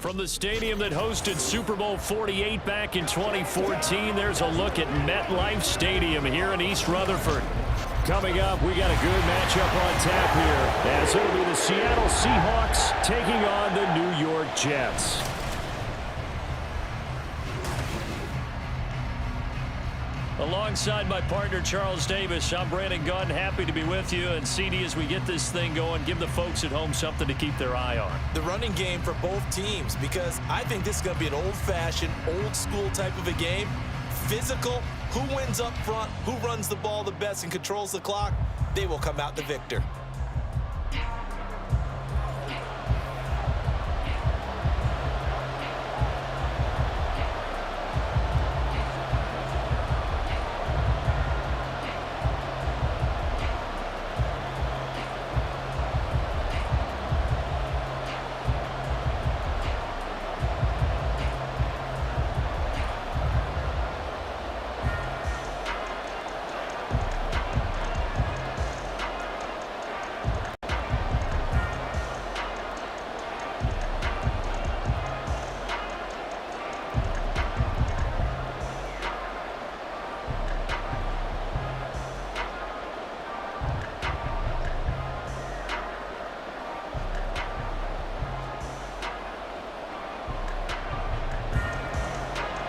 From the stadium that hosted Super Bowl 48 back in 2014, there's a look at MetLife Stadium here in East Rutherford. Coming up, we got a good matchup on tap here, as it'll be the Seattle Seahawks taking on the New York Jets. Alongside my partner, Charles Davis, I'm Brandon Gunn. Happy to be with you. And CD, as we get this thing going, give the folks at home something to keep their eye on. The running game for both teams, because I think this is going to be an old-fashioned, old-school type of a game. Physical, who wins up front, who runs the ball the best and controls the clock, they will come out the victor.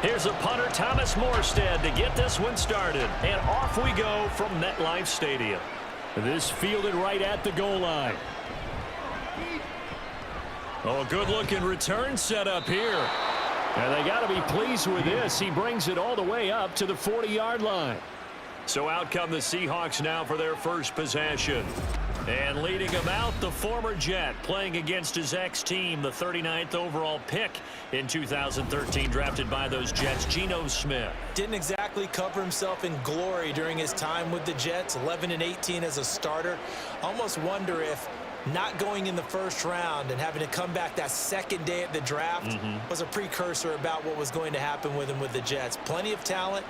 Here's a punter, Thomas Morstead, to get this one started. And off we go from MetLife Stadium. This fielded right at the goal line. Oh, good-looking return set up here. And they got to be pleased with this. He brings it all the way up to the 40-yard line. So out come the Seahawks now for their first possession. And leading him out, the former Jet, playing against his ex-team, the 39th overall pick in 2013, drafted by those Jets, Geno Smith. Didn't exactly cover himself in glory during his time with the Jets, 11-18 as a starter. Almost wonder if not going in the first round and having to come back that second day at the draft was a precursor about what was going to happen with him with the Jets. Plenty of talent,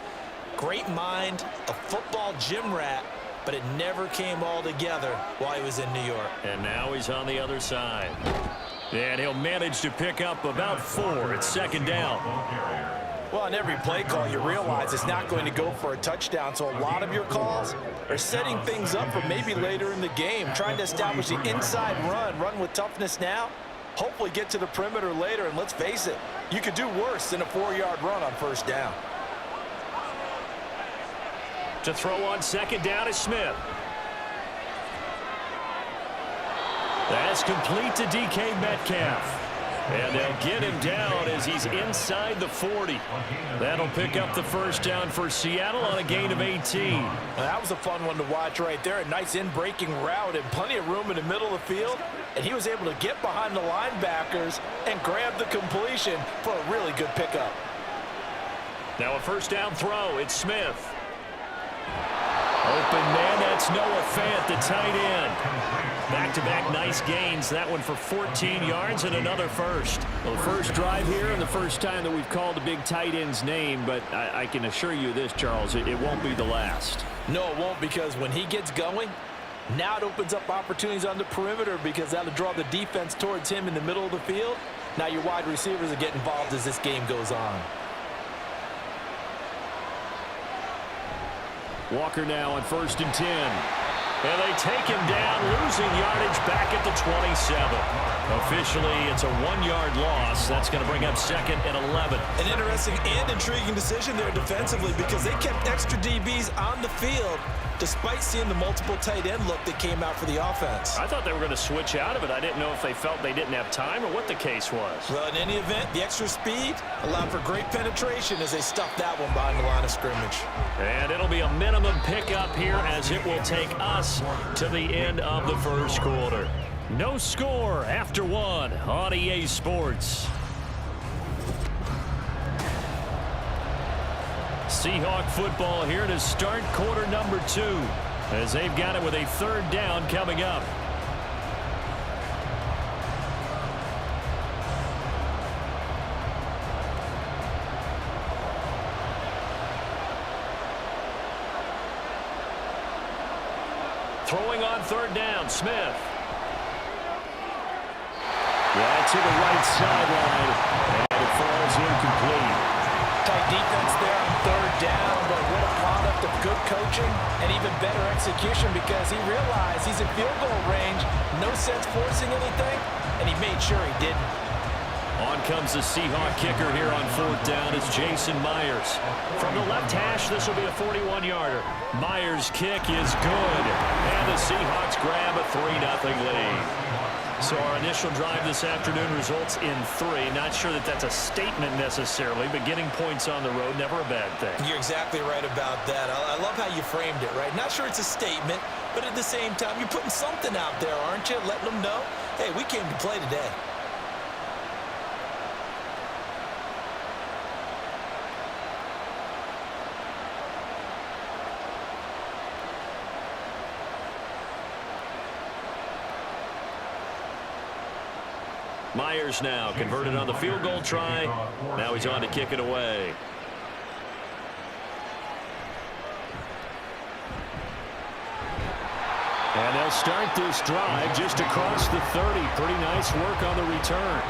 great mind, a football gym rat, but it never came all together while he was in New York. And now he's on the other side. And he'll manage to pick up about 4 at second down. Well, on every play call, you realize it's not going to go for a touchdown, so a lot of your calls are setting things up for maybe later in the game, trying to establish the inside run with toughness now, hopefully get to the perimeter later, and let's face it, you could do worse than a 4-yard run on first down. To throw on second down is Smith. That's complete to DK Metcalf. And they'll get him down as he's inside the 40. That'll pick up the first down for Seattle on a gain of 18. Well, that was a fun one to watch right there. A nice in-breaking route and plenty of room in the middle of the field. And he was able to get behind the linebackers and grab the completion for a really good pickup. Now a first down throw. It's Smith. Open man, that's Noah Fant, the tight end. Back-to-back nice gains. That one for 14 yards and another first. Well, the first drive here and the first time that we've called the big tight end's name, but I can assure you this, Charles, it won't be the last. No, it won't, because when he gets going, now it opens up opportunities on the perimeter because that'll draw the defense towards him in the middle of the field. Now your wide receivers will get involved as this game goes on. Walker now on 1st and 10. And they take him down, losing yardage back at the 27. Officially, it's a 1-yard loss. That's going to bring up second and 11. An interesting and intriguing decision there defensively because they kept extra DBs on the field despite seeing the multiple tight end look that came out for the offense. I thought they were going to switch out of it. I didn't know if they felt they didn't have time or what the case was. Well, in any event, the extra speed allowed for great penetration as they stuffed that one behind the line of scrimmage. And it'll be a minimum pickup here as it will take us to the end of the first quarter. No score after 1 on EA Sports. Seahawk football here to start quarter number 2 as they've got it with a 3rd down coming up. Throwing on 3rd down, Smith. That's to the right sideline, and it falls incomplete. Tight defense there on third down, but what a product of good coaching and even better execution because he realized he's in field goal range, no sense forcing anything, and he made sure he didn't. On comes the Seahawk kicker here on fourth down. It's Jason Myers. From the left hash, this will be a 41-yarder. Myers' kick is good, and the Seahawks grab a 3-0 lead. So our initial drive this afternoon results in 3. Not sure that that's a statement necessarily, but getting points on the road, never a bad thing. You're exactly right about that. I love how you framed it, right? Not sure it's a statement, but at the same time, you're putting something out there, aren't you? Letting them know, hey, we came to play today. Myers now converted on the field goal try. Now he's on to kick it away. And they'll start this drive just across the 30. Pretty nice work on the return.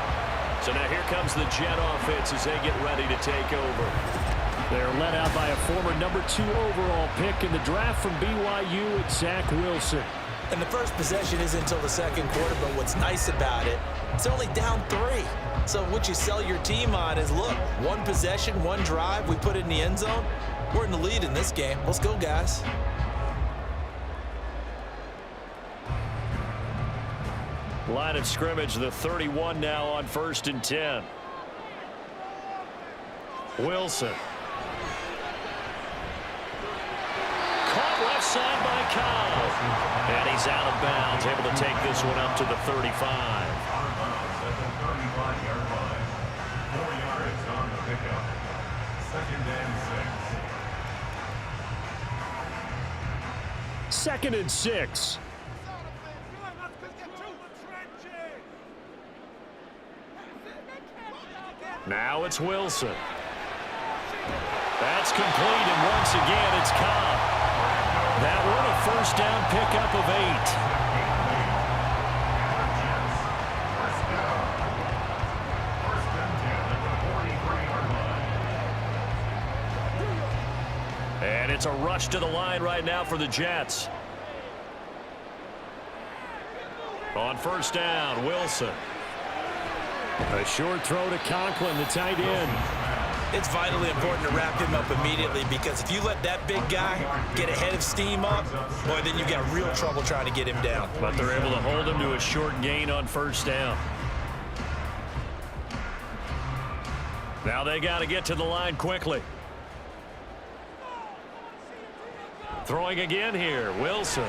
So now here comes the Jet offense as they get ready to take over. They're led out by a former #2 overall pick in the draft from BYU, it's Zach Wilson. And the first possession isn't until the second quarter, but what's nice about it, it's only down 3. So what you sell your team on is, look, one possession, one drive, we put it in the end zone. We're in the lead in this game. Let's go, guys. Line of scrimmage, the 31 now on 1st and 10. Wilson. Caught left side by Kyle. And he's out of bounds, able to take this one up to the 35. 4 yards on the pickup. 2nd and 6. 2nd and 6. Now it's Wilson. That's complete, and once again it's Cobb. That one a first down pickup of 8. And it's a rush to the line right now for the Jets. On 1st down, Wilson. A short throw to Conklin, the tight end. It's vitally important to wrap him up immediately because if you let that big guy get ahead of steam up, boy, then you've got real trouble trying to get him down. But they're able to hold him to a short gain on 1st down. Now they got to get to the line quickly. Throwing again here, Wilson.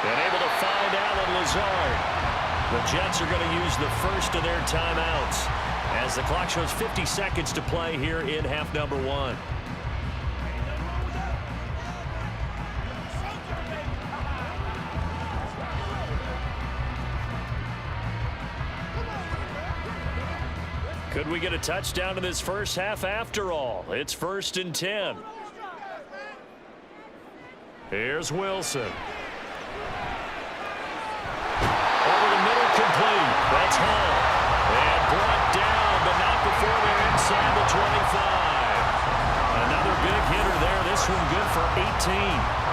And able to find Allen Lazard. The Jets are going to use the first of their timeouts as the clock shows 50 seconds to play here in half number 1. Could we get a touchdown in this first half after all? It's 1st and 10. Here's Wilson. Complete. That's Hall. And brought down, but not before they're inside the 25. Another big hitter there. This one good for 18.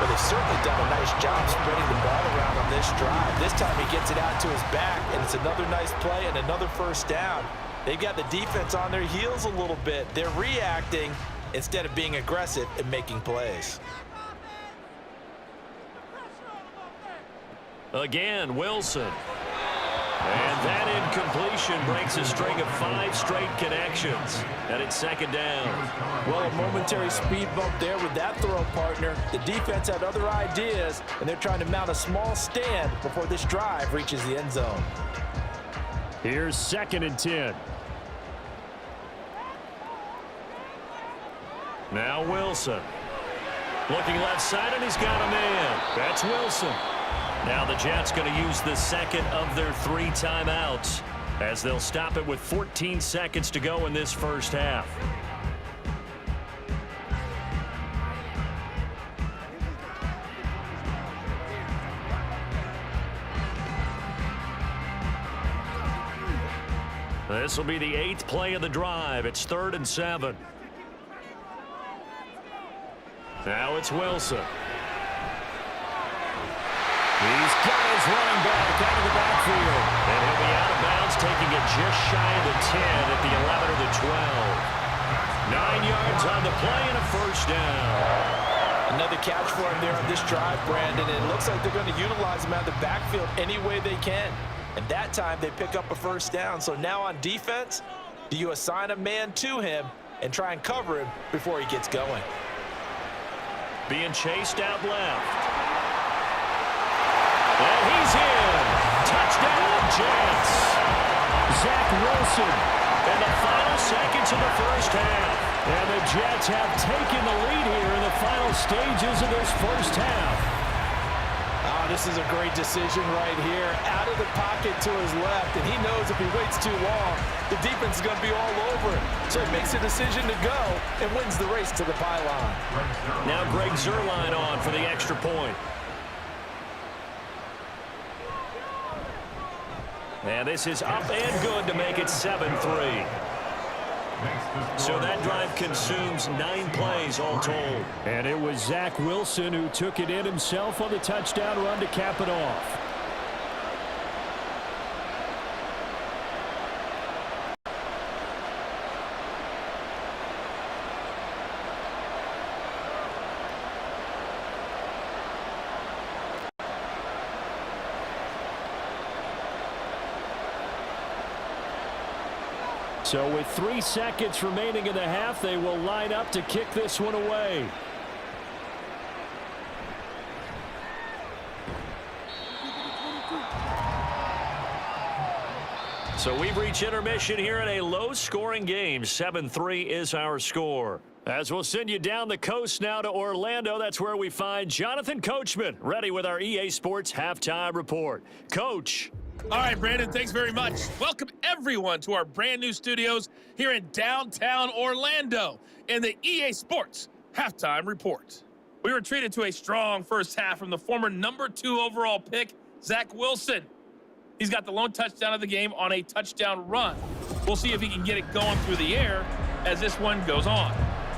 But they've certainly done a nice job spreading the ball around on this drive. This time he gets it out to his back, and it's another nice play and another first down. They've got the defense on their heels a little bit. They're reacting instead of being aggressive and making plays. Again, Wilson. And that incompletion breaks a string of 5 straight connections. And it's 2nd down. Well, a momentary speed bump there with that throw, partner. The defense had other ideas, and they're trying to mount a small stand before this drive reaches the end zone. Here's 2nd and 10. Now Wilson. Looking left side, and he's got a man. That's Wilson. Now the Jets going to use the second of their 3 timeouts as they'll stop it with 14 seconds to go in this first half. This will be the 8th play of the drive. It's 3rd and 7. Now it's Wilson. He's got his running back out of the backfield. And he'll be out of bounds, taking it just shy of the 10 at the 11 or the 12. 9 yards on the play and a first down. Another catch for him there on this drive, Brandon. And it looks like they're going to utilize him out of the backfield any way they can. And that time they pick up a first down. So now on defense, do you assign a man to him and try and cover him before he gets going? Being chased out left. And he's in. Touchdown, Jets. Zach Wilson in the final seconds of the first half. And the Jets have taken the lead here in the final stages of this first half. Oh, this is a great decision right here. Out of the pocket to his left, and he knows if he waits too long, the defense is going to be all over it. So he makes a decision to go and wins the race to the pylon. Now Greg Zuerlein on for the extra point. And this is up and good to make it 7-3. So that drive consumes 9 plays all told. And it was Zach Wilson who took it in himself on the touchdown run to cap it off. So with 3 seconds remaining in the half, they will line up to kick this one away. So we've reached intermission here in a low-scoring game. 7-3 is our score. As we'll send you down the coast now to Orlando, that's where we find Jonathan Coachman, ready with our EA Sports Halftime Report. Coach. All right, Brandon, thanks very much. Welcome, everyone, to our brand-new studios here in downtown Orlando in the EA Sports Halftime Report. We were treated to a strong first half from the former number 2 overall pick, Zach Wilson. He's got the lone touchdown of the game on a touchdown run. We'll see if he can get it going through the air as this one goes on.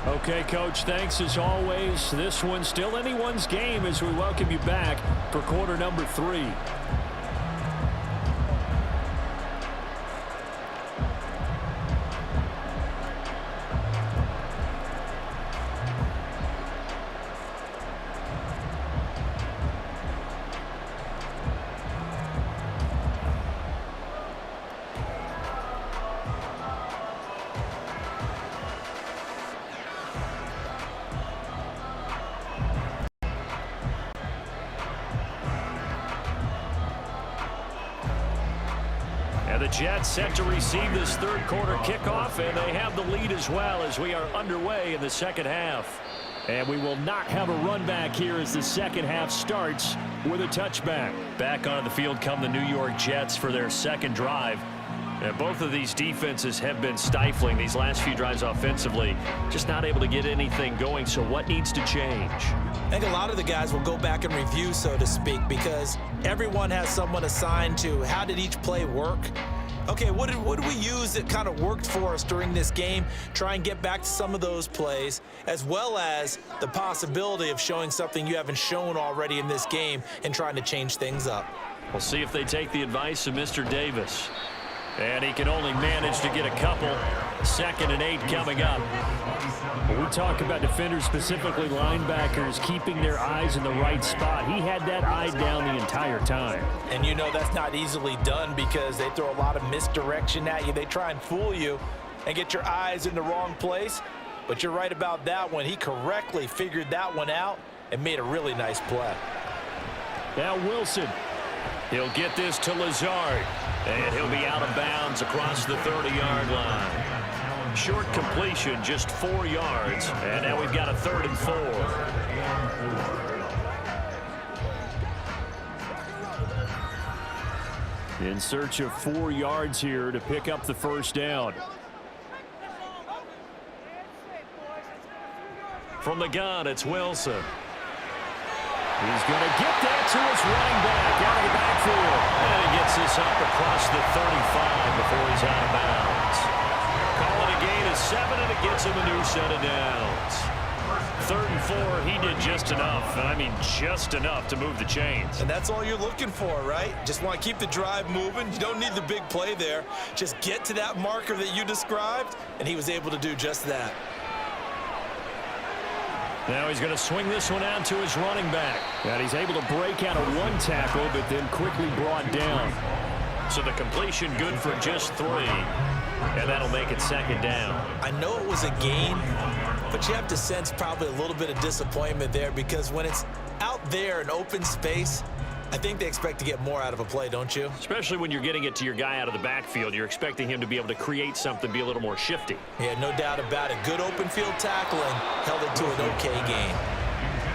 Okay, Coach, thanks as always. This one's still anyone's game as we welcome you back for quarter number 3. And the Jets set to receive this third quarter kickoff, and they have the lead as well as we are underway in the second half. And we will not have a run back here as the second half starts with a touchback. Back onto the field come the New York Jets for their second drive. And both of these defenses have been stifling these last few drives offensively, just not able to get anything going. So what needs to change? I think a lot of the guys will go back and review, so to speak, because everyone has someone assigned to how did each play work. Okay, what did we use that kind of worked for us during this game? Try and get back to some of those plays, as well as the possibility of showing something you haven't shown already in this game and trying to change things up. We'll see if they take the advice of Mr. Davis. And he can only manage to get a couple. 2nd and 8 coming up. When we talk about defenders, specifically linebackers, keeping their eyes in the right spot, he had that eye down the entire time. And you know that's not easily done because they throw a lot of misdirection at you. They try and fool you and get your eyes in the wrong place. But you're right about that one. He correctly figured that one out and made a really nice play. Now Wilson. He'll get this to Lazard. And he'll be out of bounds across the 30-yard line. Short completion, just 4 yards. And now we've got a 3rd and 4. In search of 4 yards here to pick up the first down. From the gun, it's Wilson. He's going to get that to his running back out of the backfield. And he gets this up across the 35 before he's out of bounds. brings him a new set of downs. 3rd and 4, he did just enough, and I mean just enough to move the chains. And that's all you're looking for, right? Just want to keep the drive moving. You don't need the big play there. Just get to that marker that you described, and he was able to do just that. Now he's going to swing this one out to his running back. And he's able to break out of 1 tackle, but then quickly brought down. So the completion good for just 3. And that'll make it 2nd down. I know it was a gain, but you have to sense probably a little bit of disappointment there, because when it's out there in open space, I think they expect to get more out of a play, don't you? Especially when you're getting it to your guy out of the backfield. You're expecting him to be able to create something, be a little more shifty. Yeah, no doubt about it. Good open field tackling, held it to an okay gain.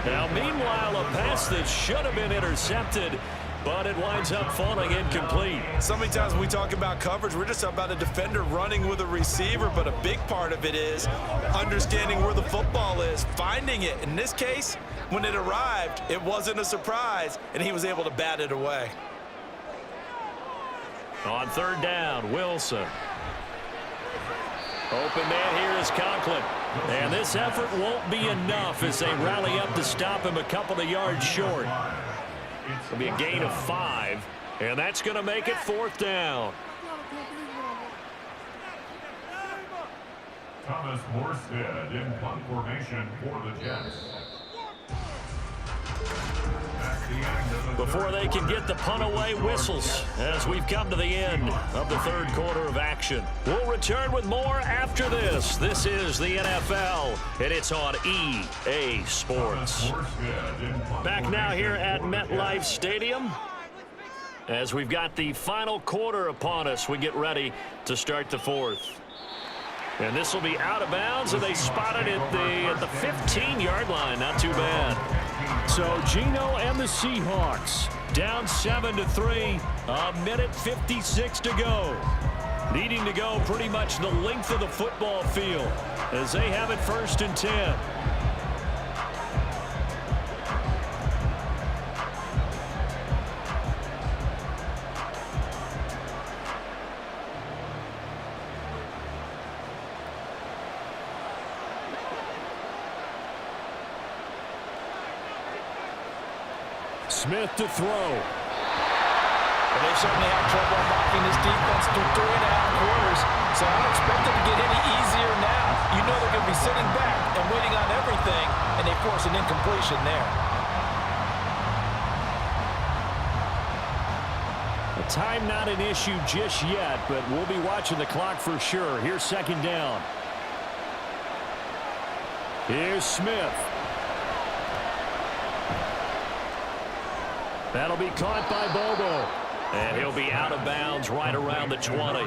Now, meanwhile, a pass that should have been intercepted, but it winds up falling incomplete. So many times when we talk about coverage, we're just about a defender running with a receiver, but a big part of it is understanding where the football is, finding it. In this case, when it arrived, it wasn't a surprise, and he was able to bat it away. On 3rd down, Wilson. Open man here is Conklin. And this effort won't be enough as they rally up to stop him a couple of yards short. It'll be a gain of 5, and that's going to make it 4th down. Thomas Morstead in punt formation for the Jets. Before they can get the punt away, whistles as we've come to the end of the 3rd quarter of action. We'll return with more after this. This is the NFL, and it's on EA Sports. Back now here at MetLife Stadium as we've got the final quarter upon us. We get ready to start the 4th. And this will be out of bounds, and they spotted it at the 15-yard line. Not too bad. So Geno and the Seahawks down 7-3, a minute 56 to go. Needing to go pretty much the length of the football field as they have it 1st and 10. Smith to throw. Well, they've certainly had trouble unlocking this defense through 3.5 quarters, so I don't expect it to get any easier now. You know they're going to be sitting back and waiting on everything, and they force an incompletion there. The time not an issue just yet, but we'll be watching the clock for sure. Here's 2nd down. Here's Smith. That'll be caught by Bobo. And he'll be out of bounds right around the 20.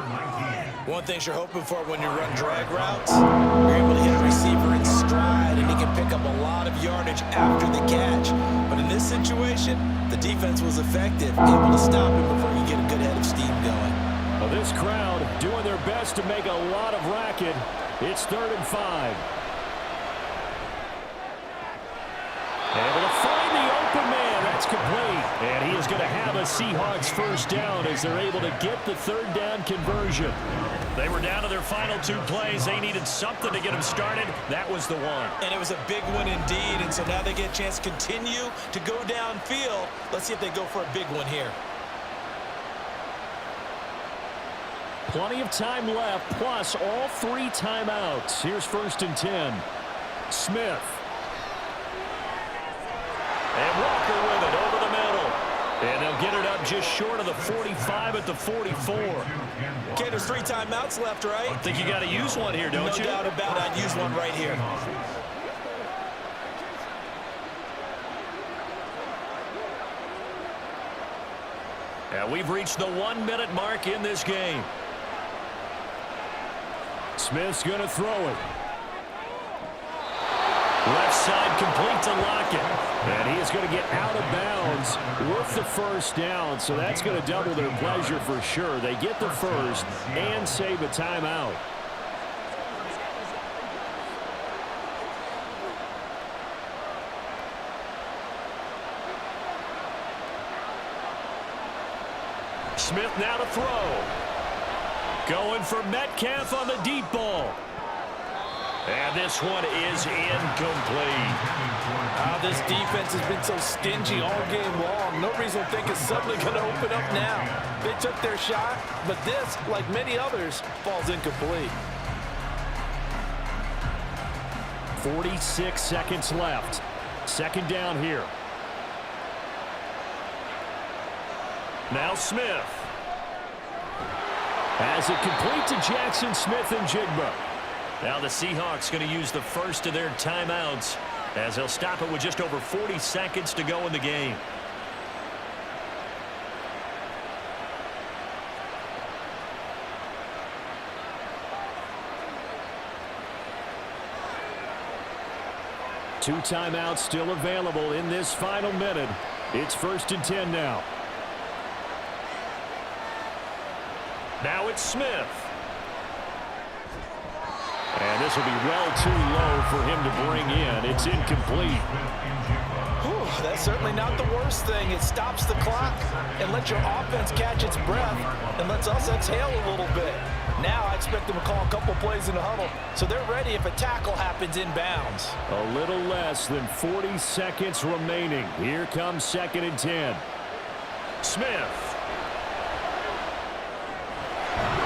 One thing you're hoping for when you run drag routes, you're able to hit a receiver in stride, and he can pick up a lot of yardage after the catch. But in this situation, the defense was effective, able to stop him before you get a good head of steam going. Well, this crowd doing their best to make a lot of racket. It's 3rd and 5. Able to find the open man. That's complete. And he is going to have a Seahawks 1st down as they're able to get the 3rd down conversion. They were down to their final 2 plays. They needed something to get them started. That was the one. And it was a big one indeed. And so now they get a chance to continue to go downfield. Let's see if they go for a big one here. Plenty of time left, plus all 3 timeouts. Here's 1st and 10. Smith. And Walker with it over the middle. And they'll get it up just short of the 45 at the 44. Okay, there's 3 timeouts left, right? I think you got to use one here, don't you? No doubt about it. I'd use one right here. And we've reached the 1-minute mark in this game. Smith's going to throw it. Left side complete to Lockett. And he is going to get out of bounds with the 1st down. So that's going to double their pleasure for sure. They get the 1st and save a timeout. Smith now to throw. Going for Metcalf on the deep ball. And this one is incomplete. This defense has been so stingy all game long. No reason to think it's suddenly going to open up now. They took their shot, but this, like many others, falls incomplete. 46 seconds left. Second down here. Now Smith. Has it complete to Jackson Smith and Jigba. Now the Seahawks going to use the first of their timeouts as they'll stop it with just over 40 seconds to go in the game. Two timeouts still available in this final minute. It's 1st and 10 now. Now it's Smith. And this will be well too low for him to bring in. It's incomplete. Whew, that's certainly not the worst thing. It stops the clock and lets your offense catch its breath and lets us exhale a little bit. Now I expect them to call a couple plays in the huddle so they're ready if a tackle happens inbounds. A little less than 40 seconds remaining. Here comes 2nd and 10. Smith.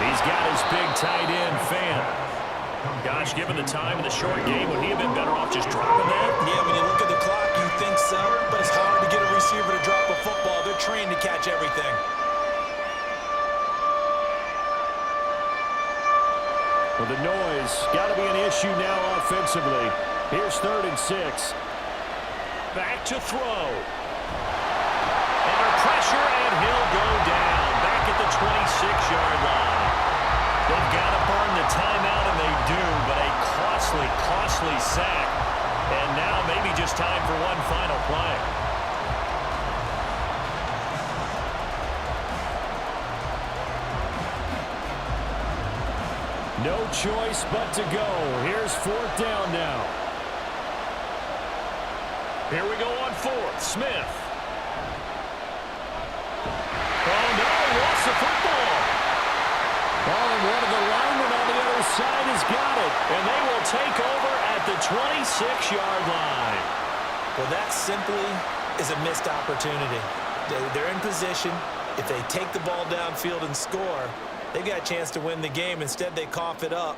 He's got his big tight end fan. Gosh, given the time of the short game, would he have been better off just dropping that? Yeah, when you look at the clock, you think so, but it's hard to get a receiver to drop a football. They're trained to catch everything. Well, the noise got to be an issue now offensively. Here's 3rd and 6. Back to throw. Under pressure, and he'll go down. Back at the 26-yard line. They've got to burn the timeout, and they do, but a costly, costly sack. And now maybe just time for one final play. No choice but to go. Here's 4th down now. Here we go on 4th. Smith. Oh, no, he lost the football. Oh, and one of the linemen on the other side has got it. And they will take over at the 26-yard line. Well, that simply is a missed opportunity. They're in position. If they take the ball downfield and score, they got a chance to win the game. Instead, they cough it up.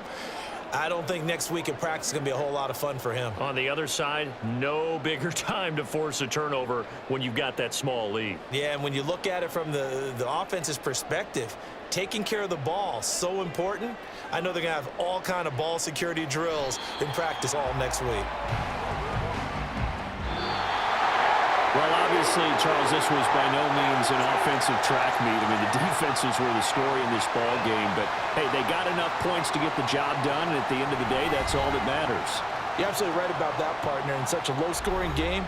I don't think next week at practice is going to be a whole lot of fun for him. On the other side, no bigger time to force a turnover when you've got that small lead. Yeah, and when you look at it from the offense's perspective, taking care of the ball, so important. I know they're going to have all kind of ball security drills in practice all next week. Well, obviously, Charles, this was by no means an offensive track meet. I mean, the defenses were the story in this ball game. But, hey, they got enough points to get the job done. And at the end of the day, that's all that matters. You're absolutely right about that, partner. In such a low-scoring game,